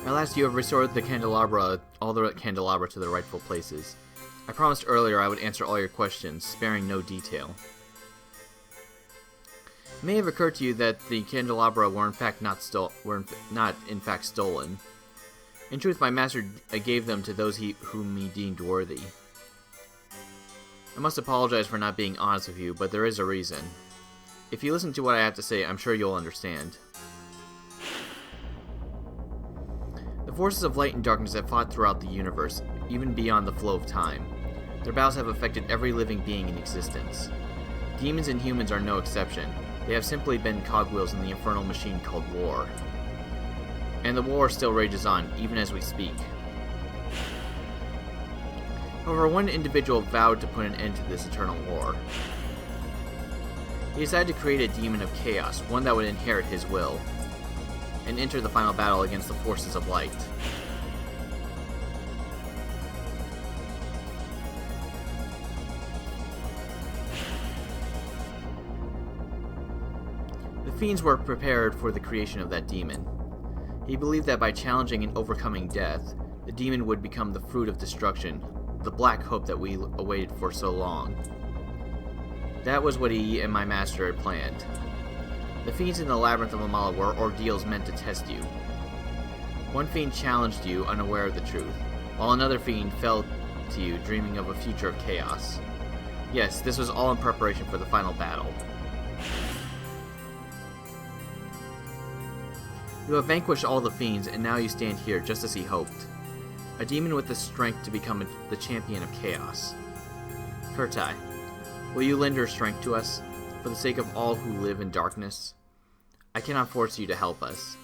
At last you have restored all the candelabra to their rightful places. I promised earlier I would answer all your questions, sparing no detail. It may have occurred to you that the candelabra were in fact not stolen. In truth, my master gave them to those whom he deemed worthy. I must apologize for not being honest with you, but there is a reason. If you listen to what I have to say, I'm sure you'll understand. The forces of light and darkness have fought throughout the universe, even beyond the flow of time. Their battles have affected every living being in existence. Demons and humans are no exception. They have simply been cogwheels in the infernal machine called war. And the war still rages on, even as we speak. However, one individual vowed to put an end to this eternal war. He decided to create a demon of chaos, one that would inherit his will, and enter the final battle against the forces of light. The fiends were prepared for the creation of that demon. He believed that by challenging and overcoming death, the demon would become the fruit of destruction, the black hope that we awaited for so long. That was what he and my master had planned. The fiends in the Labyrinth of Amala were ordeals meant to test you. One fiend challenged you, unaware of the truth, while another fiend fell to you, dreaming of a future of chaos. Yes, this was all in preparation for the final battle. You have vanquished all the fiends, and now you stand here just as he hoped. A demon with the strength to become the champion of chaos. Kurtai, will you lend your strength to us, for the sake of all who live in darkness? I cannot force you to help us.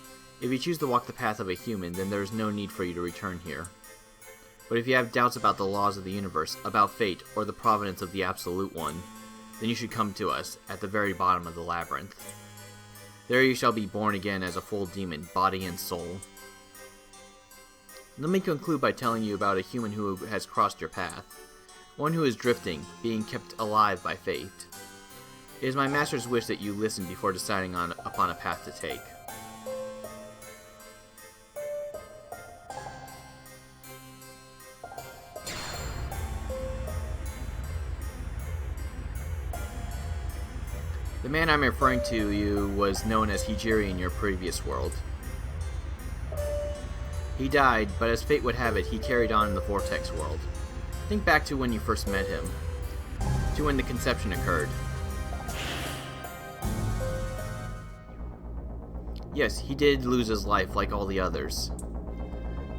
If you choose to walk the path of a human, then there is no need for you to return here. But if you have doubts about the laws of the universe, about fate, or the providence of the Absolute One, then you should come to us, at the very bottom of the labyrinth. There you shall be born again as a full demon, body and soul. Let me conclude by telling you about a human who has crossed your path. One who is drifting, being kept alive by fate. It is my master's wish that you listen before deciding upon a path to take. The man I'm referring to you was known as Hijiri in your previous world. He died, but as fate would have it, he carried on in the Vortex world. Think back to when you first met him, to when the conception occurred. Yes, he did lose his life like all the others.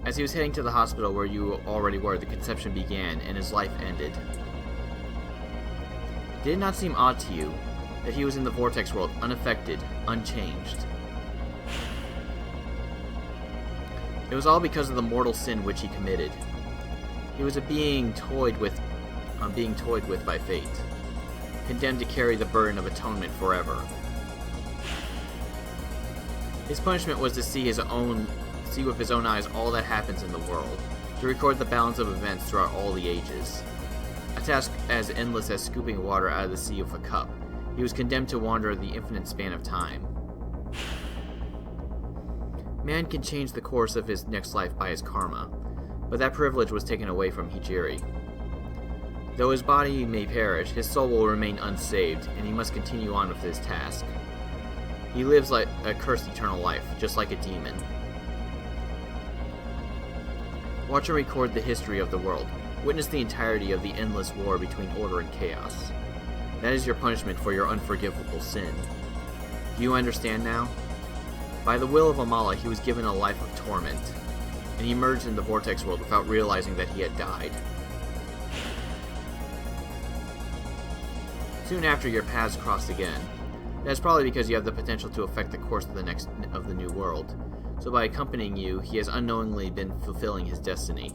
As he was heading to the hospital where you already were, the conception began, and his life ended. Did it not seem odd to you that he was in the Vortex world, unaffected, unchanged? It was all because of the mortal sin which he committed. He was being toyed with by fate, condemned to carry the burden of atonement forever. His punishment was to see with his own eyes all that happens in the world, to record the balance of events throughout all the ages. A task as endless as scooping water out of the sea with a cup. He was condemned to wander the infinite span of time. Man can change the course of his next life by his karma, but that privilege was taken away from Hijiri. Though his body may perish, his soul will remain unsaved, and he must continue on with his task. He lives like a cursed eternal life, just like a demon. Watch and record the history of the world. Witness the entirety of the endless war between order and chaos. That is your punishment for your unforgivable sin. Do you understand now? By the will of Amala, he was given a life of torment, and he emerged in the Vortex world without realizing that he had died. Soon after, your paths crossed again. That is probably because you have the potential to affect the course of the new world, so by accompanying you, he has unknowingly been fulfilling his destiny.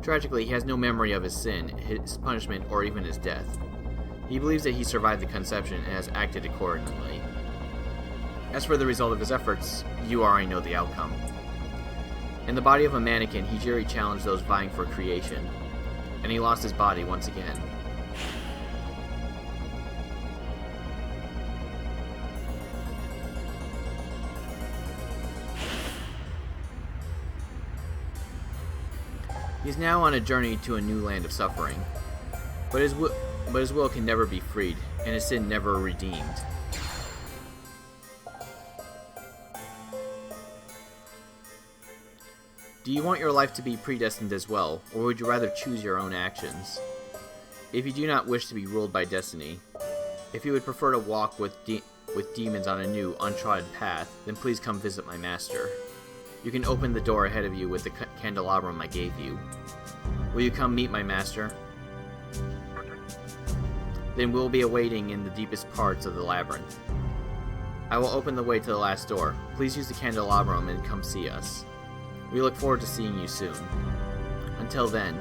Tragically, he has no memory of his sin, his punishment, or even his death. He believes that he survived the conception and has acted accordingly. As for the result of his efforts, you already know the outcome. In the body of a mannequin, Hijiri challenged those vying for creation, and he lost his body once again. He's now on a journey to a new land of suffering, but his will can never be freed, and his sin never redeemed. Do you want your life to be predestined as well, or would you rather choose your own actions? If you do not wish to be ruled by destiny, if you would prefer to walk with demons on a new, untrodden path, then please come visit my master. You can open the door ahead of you with the candelabrum I gave you. Will you come meet my master? Then we'll be awaiting in the deepest parts of the labyrinth. I will open the way to the last door. Please use the candelabrum and come see us. We look forward to seeing you soon. Until then...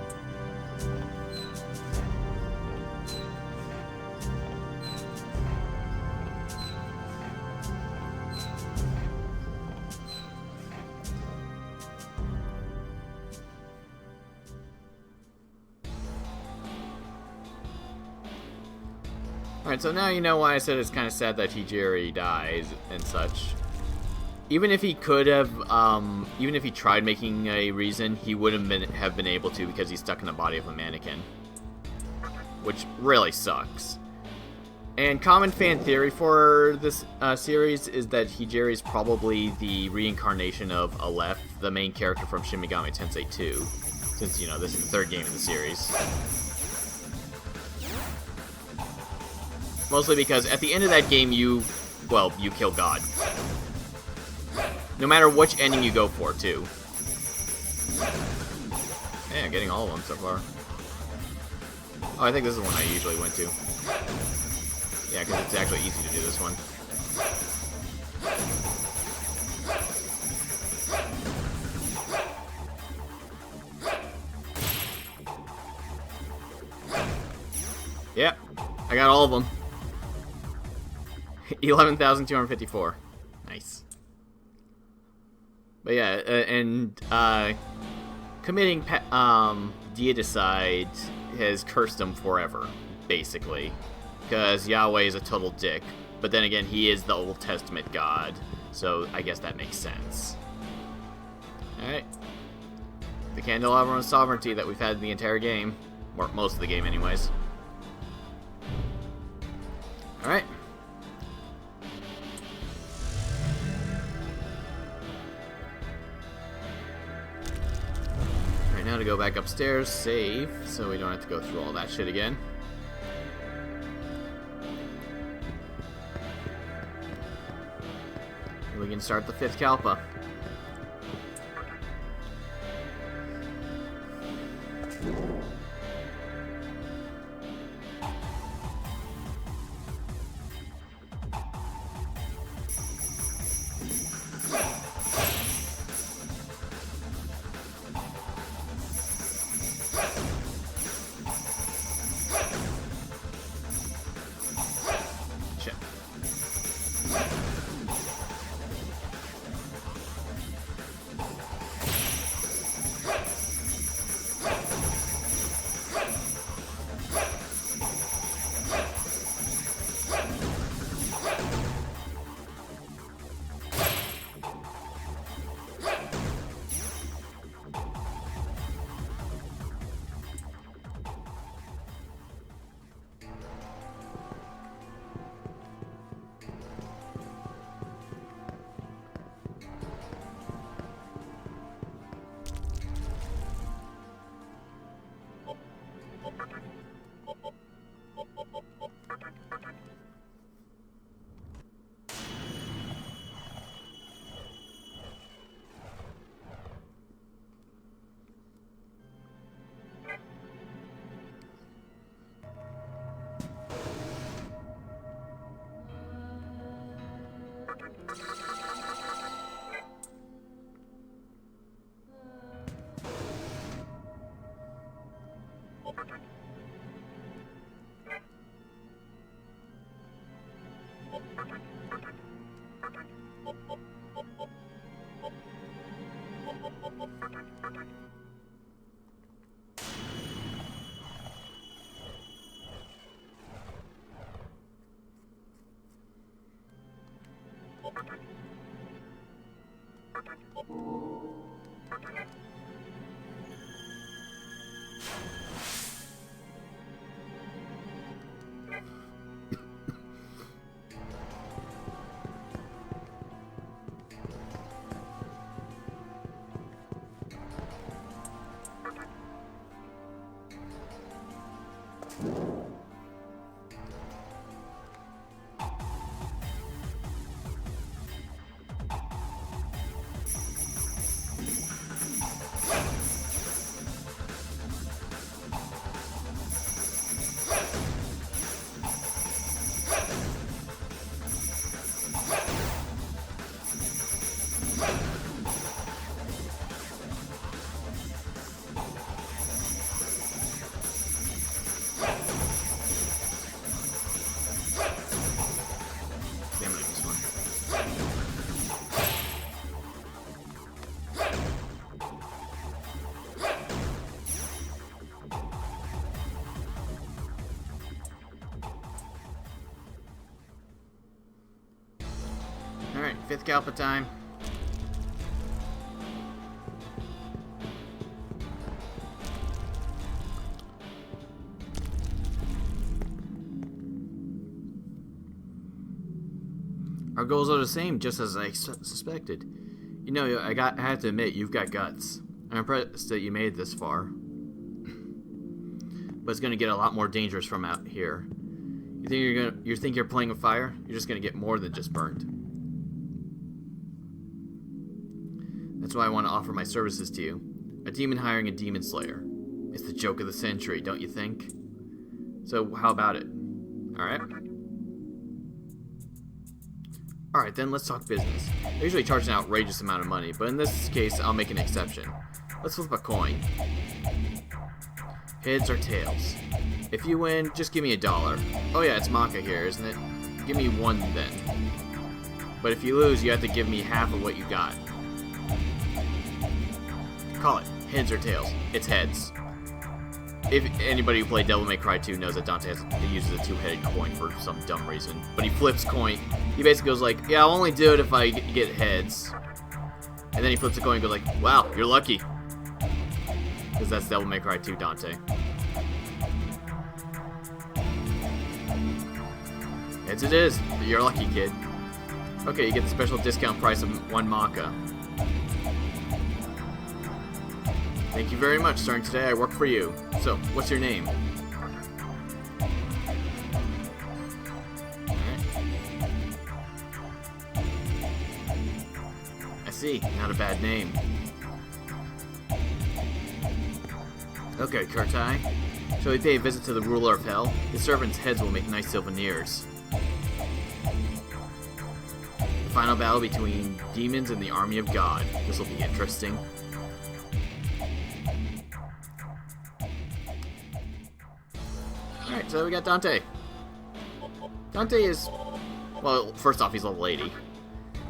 Alright, so now you know why I said it's kind of sad that Hijiri dies and such. Even if he could have, even if he tried making a reason, he wouldn't have been able to because he's stuck in the body of a mannequin. Which really sucks. And common fan theory for this series is that Hijiri is probably the reincarnation of Aleph, the main character from Shin Megami Tensei 2. Since, you know, this is the third game of the series. Mostly because at the end of that game, you kill God. No matter which ending you go for, too. Yeah, I'm getting all of them so far. Oh, I think this is the one I usually went to. Yeah, because it's actually easy to do this one. Yep, I got all of them. 11,254. Nice. But yeah, committing deicide has cursed him forever, basically. Because Yahweh is a total dick. But then again, he is the Old Testament God, so I guess that makes sense. Alright. The candelabrum of sovereignty that we've had the entire game. Or most of the game, anyways. Alright. Now to go back upstairs, save, so we don't have to go through all that shit again. And we can start the 5th Kalpa. Alright, 5th Kalpa time. Our goals are the same, just as I suspected. You know, I have to admit, you've got guts. I'm impressed that you made it this far. But it's gonna get a lot more dangerous from out here. You think you're playing with fire? You're just gonna get more than just burned. That's why I want to offer my services to you. A demon hiring a demon slayer. It's the joke of the century, don't you think? So, how about it? Alright? Alright, then let's talk business. I usually charge an outrageous amount of money, but in this case, I'll make an exception. Let's flip a coin. Heads or tails? If you win, just give me $1. Oh yeah, it's Maka here, isn't it? Give me 1 then. But if you lose, you have to give me half of what you got. Call it. Heads or tails. It's heads. If anybody who played Devil May Cry 2 knows that Dante uses a 2-headed coin for some dumb reason. But he flips coin. He basically goes like, yeah, I'll only do it if I get heads. And then he flips a coin and goes like, wow, you're lucky. Because that's Devil May Cry 2 Dante. Heads it is. You're lucky, kid. Okay, you get the special discount price of 1 Maka. Thank you very much. Starting today, I work for you. So, what's your name? Alright. I see. Not a bad name. Okay, Kurtai. Shall we pay a visit to the ruler of hell? His servants' heads will make nice souvenirs. The final battle between demons and the army of God. This will be interesting. Alright, so we got Dante. Dante is, well, first off, he's level 80.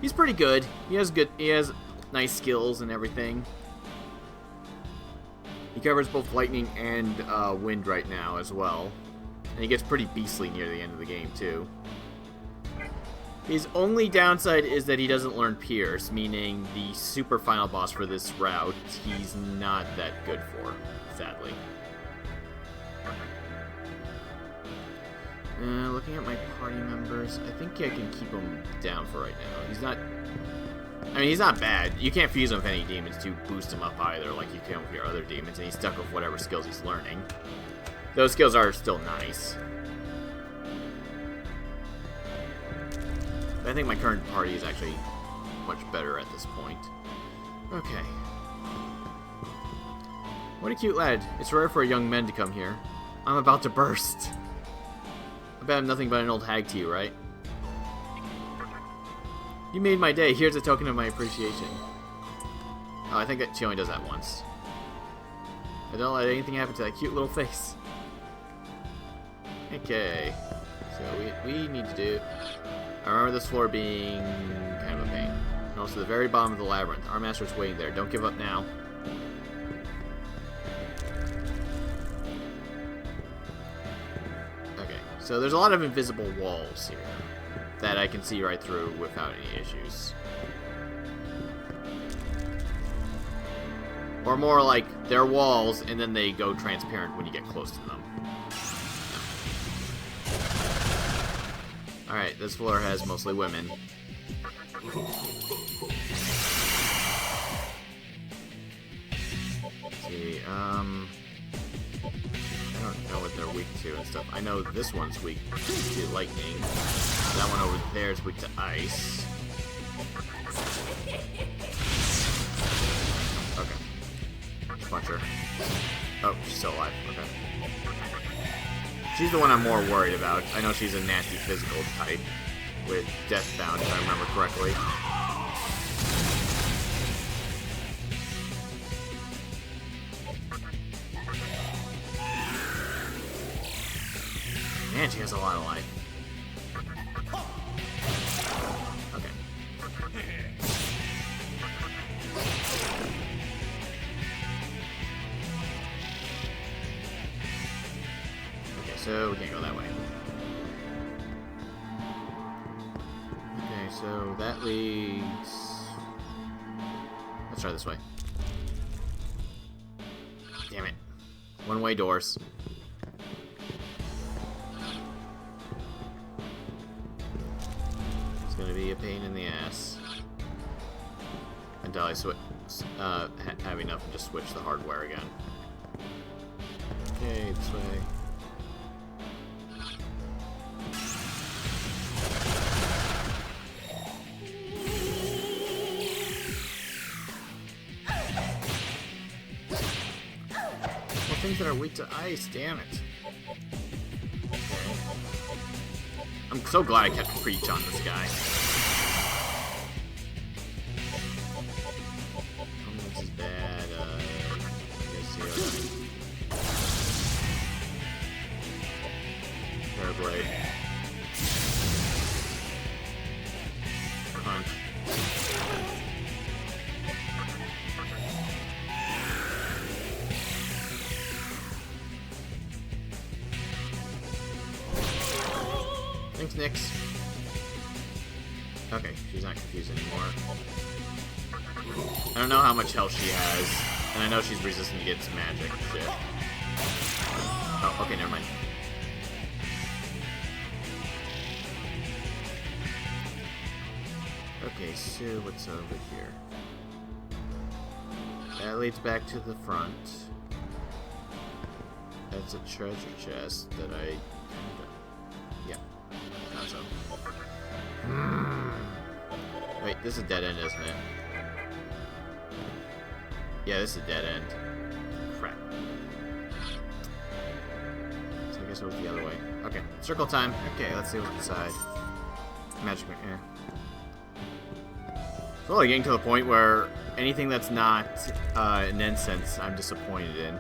He's pretty good. He has nice skills and everything. He covers both lightning and wind right now as well. And he gets pretty beastly near the end of the game, too. His only downside is that he doesn't learn Pierce, meaning the super final boss for this route, he's not that good for, sadly. Looking at my party members, I think I can keep him down for right now. He's not... I mean, he's not bad. You can't fuse him with any demons to boost him up either, like you can with your other demons, and he's stuck with whatever skills he's learning. Those skills are still nice. But I think my current party is actually much better at this point. Okay. What a cute lad. It's rare for a young man to come here. I'm about to burst. I bet I'm nothing but an old hag to you, right? You made my day. Here's a token of my appreciation. Oh, I think that she only does that once. I don't let anything happen to that cute little face. Okay. So we need to do... I remember this floor being kind of a pain. And also the very bottom of the labyrinth. Our master's waiting there. Don't give up now. Okay. So there's a lot of invisible walls here that I can see right through without any issues. Or more like they're walls, and then they go transparent when you get close to them. Alright, this floor has mostly women. Let's see, I don't know what they're weak to and stuff. I know this one's weak to lightning. That one over there is weak to ice. Okay. Punch her. Oh, she's still alive. Okay. She's the one I'm more worried about. I know she's a nasty physical type with Deathbound, if I remember correctly. Man, she has a lot of life. Okay. Okay, so we can't go that way. Okay, so that leads... Let's try this way. Damn it. One-way doors. Gonna be a pain in the ass until I have enough and just switch the hardware again. Okay, this way. Well, things that are weak to ice, damn it. I'm so glad I kept Preach on this guy. This is bad. I guess here. Parablade. Punch. Thanks, Nyx. Okay, she's not confused anymore. I don't know how much health she has, and I know she's resistant against magic shit. Oh, okay, never mind. Okay, so what's over here? That leads back to the front. That's a treasure chest that I... Yeah. So. Wait, this is a dead end, isn't it? Yeah, this is a dead end. Crap. So I guess it was the other way. Okay, circle time. Okay, let's see what's inside. Magic. It's only getting to the point where anything that's not an incense, I'm disappointed in.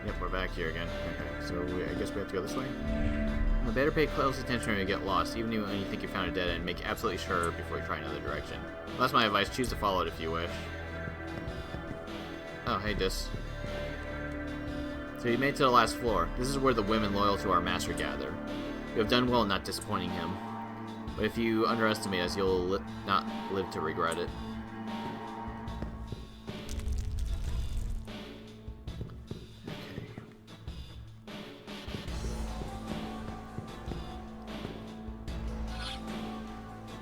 Yep, we're back here again. Okay, so I guess we have to go this way. You better pay close attention when you get lost. Even when you think you found a dead end, make absolutely sure before you try another direction. Well, that's my advice. Choose to follow it if you wish. Oh, hey, Dis. So you made it to the last floor. This is where the women loyal to our master gather. You have done well in not disappointing him. But if you underestimate us, you'll not live to regret it.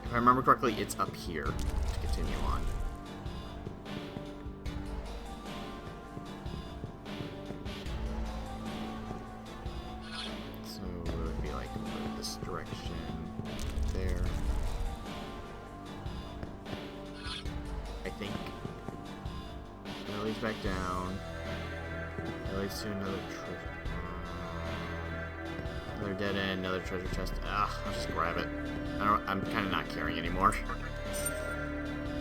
If I remember correctly, it's up here to continue on. So it would be like this direction there. I think. That leads back down. That leads to another treasure. Another dead end, another treasure chest. I'll just grab it. I'm kind of not caring anymore.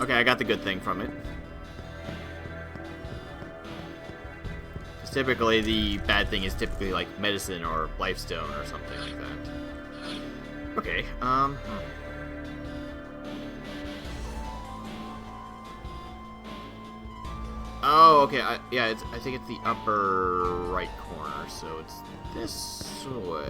Okay, I got the good thing from it. Because typically the bad thing is typically like medicine or lifestone or something like that. Okay, Oh, okay, I think it's the upper right corner, so it's this way.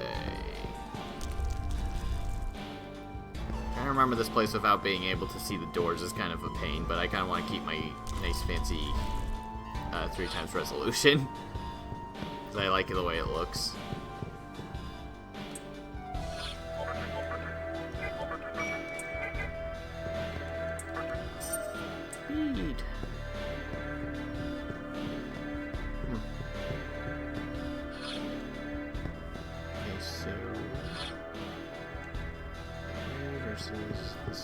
I remember this place without being able to see the doors is kind of a pain, but I kind of want to keep my nice fancy 3 times resolution. Because I like the way it looks. Speed. Okay, so... versus this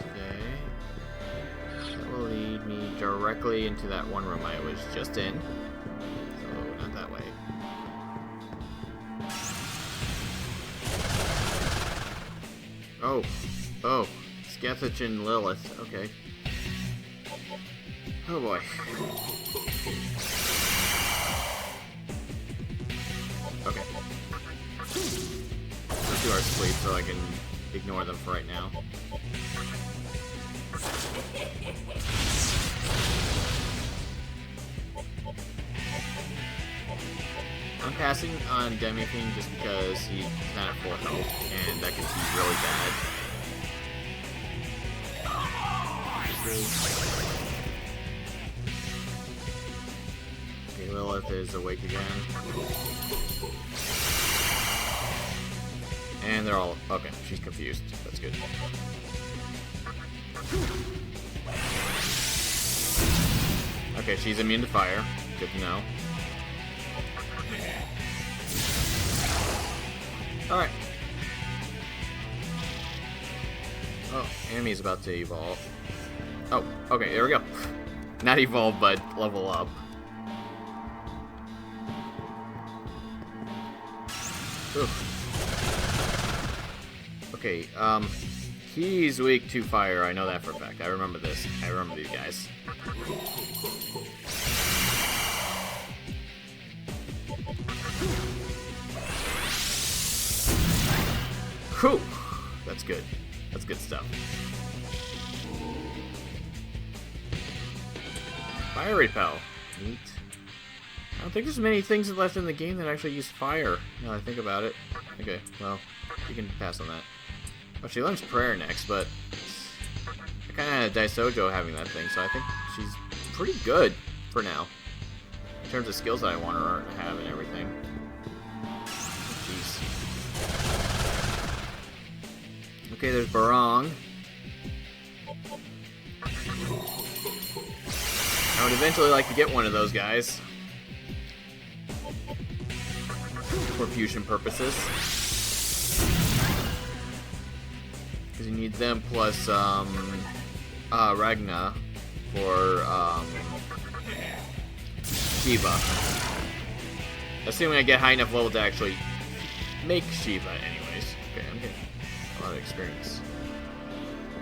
guy. That will lead me directly into that one room I was just in. So, not that way. Oh. Oh. Skethich and Lilith. Okay. Oh boy. Okay. Let's do our sleep so I can ignore them for right now. I'm passing on Demi-King just because he's not at full health, and that can be really bad. Okay, Lilith is awake again. And they're all... okay, she's confused. That's good. Okay, she's immune to fire. Good to know. Alright. Oh, enemy's about to evolve. Oh, okay, there we go. Not evolve, but level up. Ooh. Okay, he's weak to fire. I know that for a fact. I remember this. I remember these guys. Whew! That's good. That's good stuff. Fire repel. Neat. I don't think there's many things left in the game that actually use fire, now that I think about it. Okay, well, you can pass on that. Oh, she learns prayer next, but I kind of Daisojo having that thing, so I think she's pretty good for now. In terms of skills that I want her to have and everything. Jeez. Okay, there's Barong. I would eventually like to get one of those guys. For fusion purposes. Because you need them plus Ragna for Shiva. Assuming I get high enough level to actually make Shiva anyways. Okay, I'm getting a lot of experience.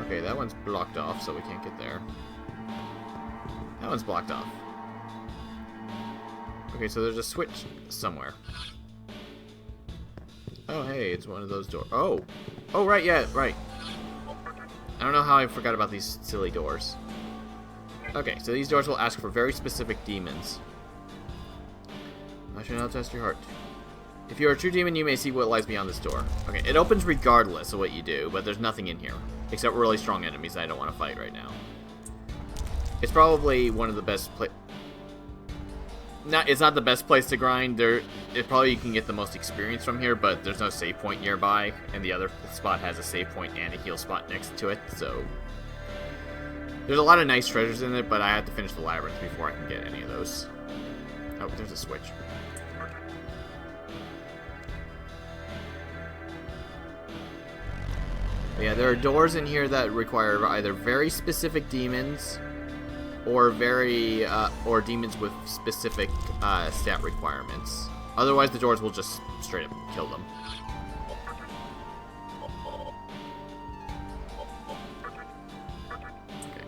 Okay, that one's blocked off, so we can't get there. That one's blocked off. Okay, so there's a switch somewhere. Oh, hey, it's one of those doors. Oh! Oh, right, yeah, right. I don't know how I forgot about these silly doors. Okay, so these doors will ask for very specific demons. I should now test your heart. If you are a true demon, you may see what lies beyond this door. Okay, it opens regardless of what you do, but there's nothing in here. Except really strong enemies that I don't want to fight right now. It's probably one of the best it's not the best place to grind. Probably you can get the most experience from here, but there's no save point nearby, and the other spot has a save point and a heal spot next to it, so... There's a lot of nice treasures in it, but I have to finish the Labyrinth before I can get any of those. Oh, there's a switch. But yeah, there are doors in here that require either very specific demons, or or demons with specific stat requirements. Otherwise, the doors will just straight up kill them. Okay.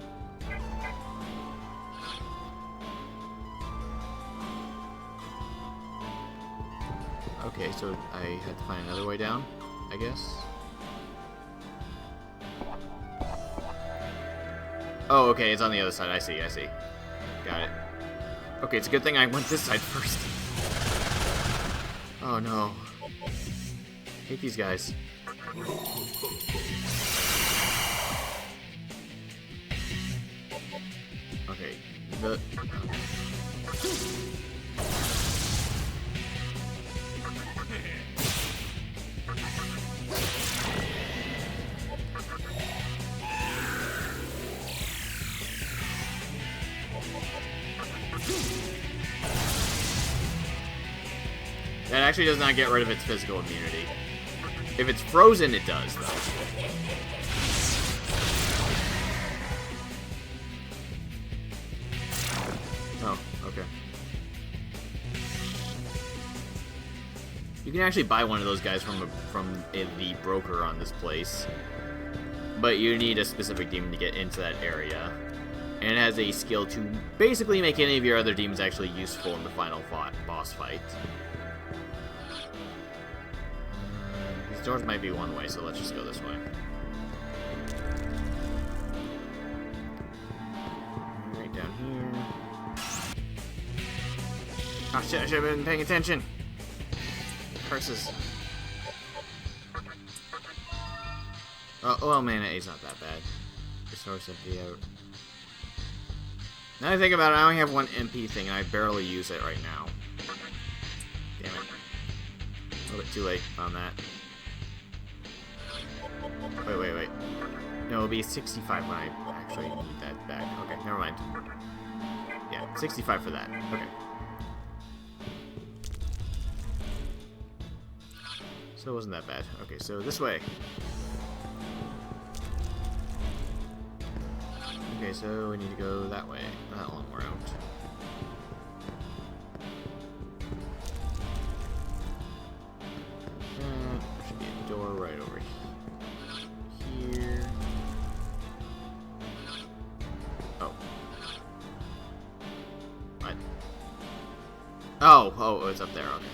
Okay, so I had to find another way down, I guess. Oh, okay, it's on the other side. I see. Got it. Okay, it's a good thing I went this side first. Oh, no. Hate these guys. Okay, That actually does not get rid of its physical immunity. If it's frozen, it does, though. Oh, okay. You can actually buy one of those guys from the broker on this place. But you need a specific demon to get into that area. And it has a skill to basically make any of your other demons actually useful in the final boss fight. These doors might be one way, so let's just go this way. Right down here. Oh shit, I should have been paying attention. Curses. Oh, mana A's not that bad. Resource MP out. Now I think about it, I only have one MP thing, and I barely use it right now. Damn it. A little bit too late on that. Wait. No, it'll be 65 when I actually need that back. Okay, never mind. Yeah, 65 for that. Okay. So it wasn't that bad. Okay, so this way. Okay, so we need to go that way. That long route. There should be a door right over here. Oh. What? Oh, it's up there. Okay.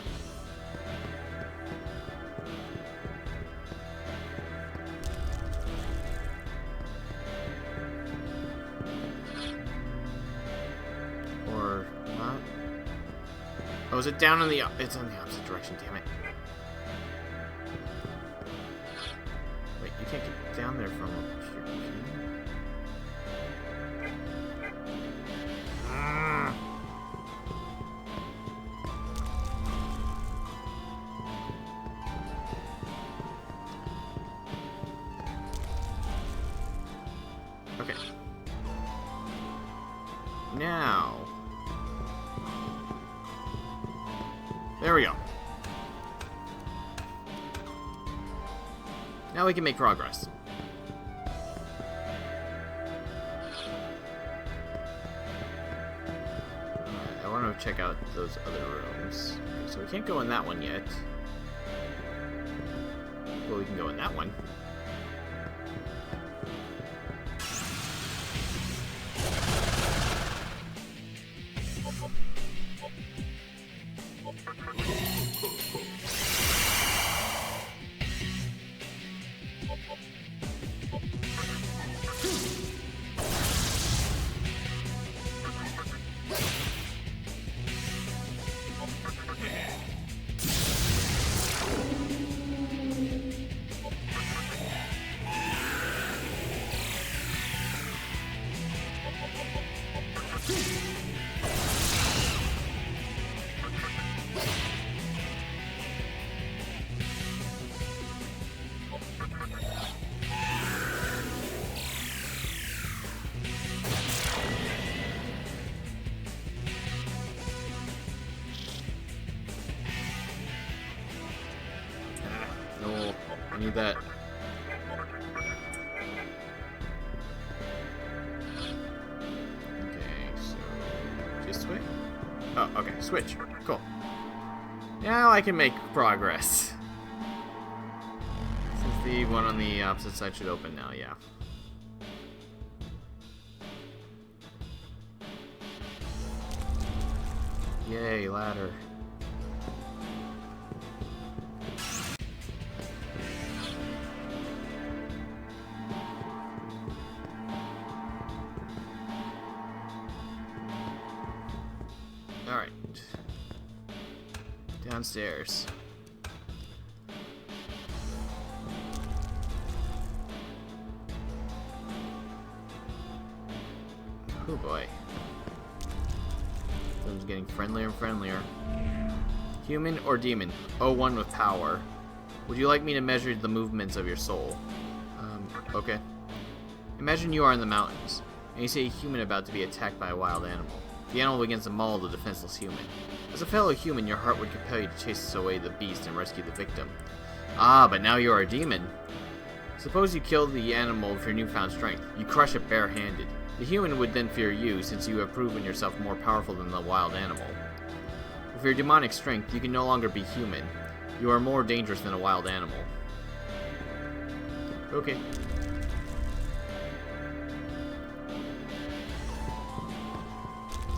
Oh, is it down in the... It's in the opposite direction, damn it. Wait, you can't get down there from up here, can you? Ah. Okay. Now... There we go. Now we can make progress. I want to check out those other rooms. Okay, so we can't go in that one yet. Well, we can go in that one. I need that. Okay, so just switch. Oh, okay, switch. Cool. Now I can make progress. Since the one on the opposite side should open now, yeah. Yay, ladder. Alright. Downstairs. Oh boy. There's getting friendlier and friendlier. Human or demon? Oh, one with power. Would you like me to measure the movements of your soul? Okay. Imagine you are in the mountains, and you see a human about to be attacked by a wild animal. The animal begins to maul the defenseless human. As a fellow human, your heart would compel you to chase away the beast and rescue the victim. Ah, but now you are a demon. Suppose you kill the animal with your newfound strength. You crush it barehanded. The human would then fear you, since you have proven yourself more powerful than the wild animal. With your demonic strength, you can no longer be human. You are more dangerous than a wild animal. Okay.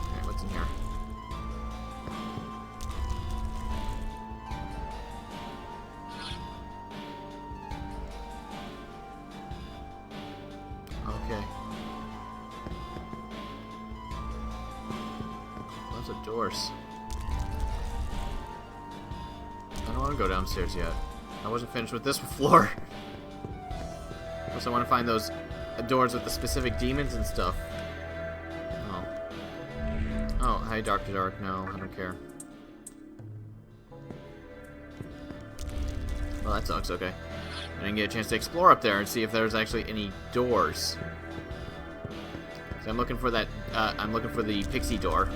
Alright, what's in here? Okay. Lots of doors. I don't want to go downstairs yet. I wasn't finished with this floor. Plus, I want to find those doors with the specific demons and stuff. Oh. Oh, hi, Dark to Dark. No, I don't care. Well, that sucks. Okay. I didn't get a chance to explore up there and see if there's actually any doors. So I'm looking for that. I'm looking for the pixie door.